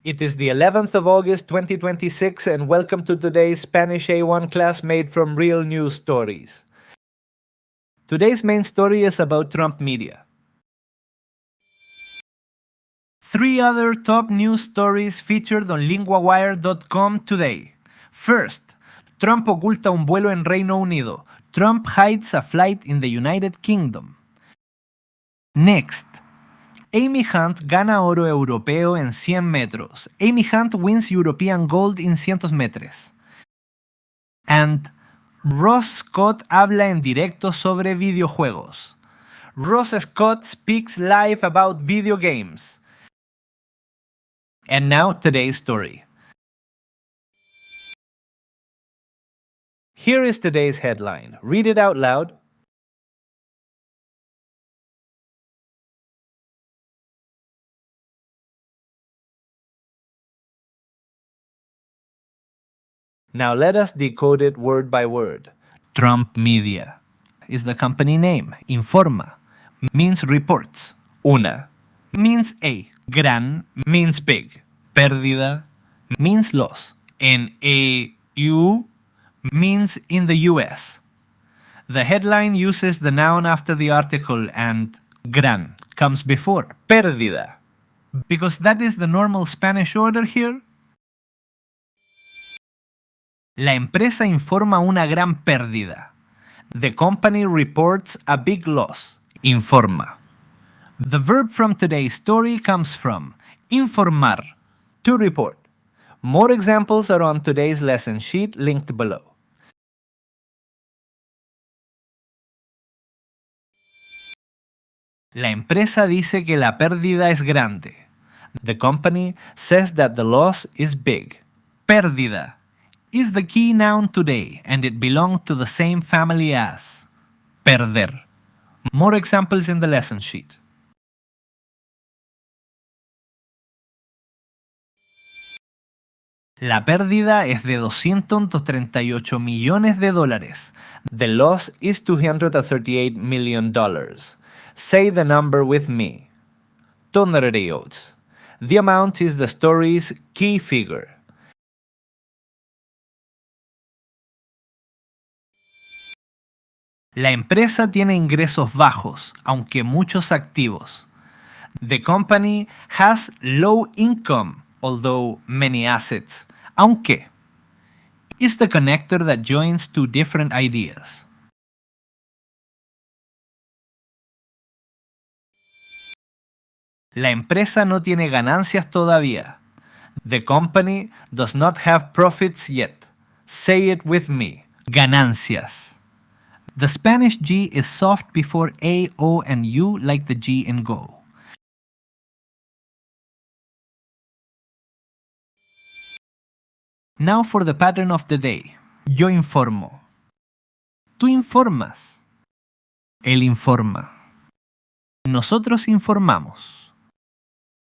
It is the 11th of August 2026 and welcome to today's Spanish A1 class made from real news stories. Today's main story is about Trump Media. 3 other top news stories featured on LinguaWire.com today. First, Trump oculta un vuelo en Reino Unido. Trump hides a flight in the United Kingdom. Next, Amy Hunt gana oro europeo en 100 metros. Amy Hunt wins European gold in 100 metros. And Ross Scott habla en directo sobre videojuegos. Ross Scott speaks live about video games. And now today's story. Here is today's headline. Read it out loud. Now let us decode it word by word. Trump Media is the company name. Informa means reports. Una means a. Gran means big. Pérdida means loss. En EU means in the US. The headline uses the noun after the article and gran comes before. Pérdida. Because that is the normal Spanish order here. La empresa informa una gran pérdida. The company reports a big loss. Informa. The verb from today's story comes from informar, to report. More examples are on today's lesson sheet linked below. La empresa dice que la pérdida es grande. The company says that the loss is big. Pérdida is the key noun today and it belongs to the same family as perder. More examples in the lesson sheet. La pérdida es de $238 millones. The loss is $238 million. Say the number with me. 238. The amount is the story's key figure. La empresa tiene ingresos bajos, aunque muchos activos. The company has low income, although many assets. Aunque is the connector that joins two different ideas. La empresa no tiene ganancias todavía. The company does not have profits yet. Say it with me. Ganancias. The Spanish G is soft before A, O, and U like the G in go. Now for the pattern of the day. Yo informo. Tú informas. Él informa. Nosotros informamos.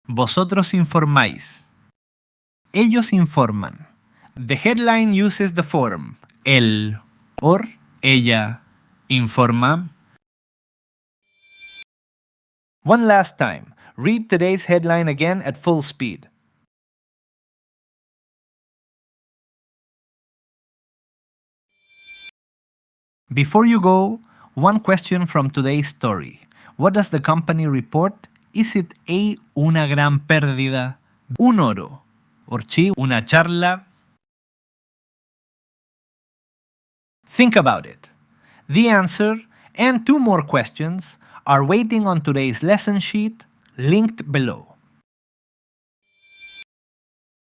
Vosotros informáis. Ellos informan. The headline uses the form él or ella informa. One last time. Read today's headline again at full speed. Before you go, one question from today's story. What does the company report? Is it A, una gran pérdida, un oro, or C, una charla? Think about it. The answer and 2 more questions are waiting on today's lesson sheet linked below.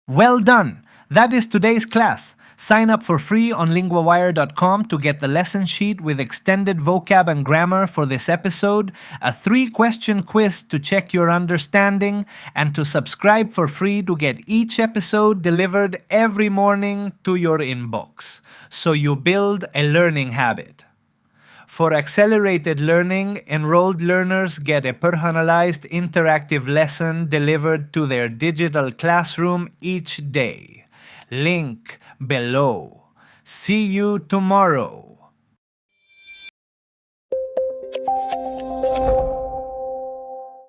Well done! That is today's class. Sign up for free on linguawire.com to get the lesson sheet with extended vocab and grammar for this episode, a 3-question quiz to check your understanding, and to subscribe for free to get each episode delivered every morning to your inbox, so you build a learning habit. For accelerated learning, enrolled learners get a personalized interactive lesson delivered to their digital classroom each day. Link below. See you tomorrow.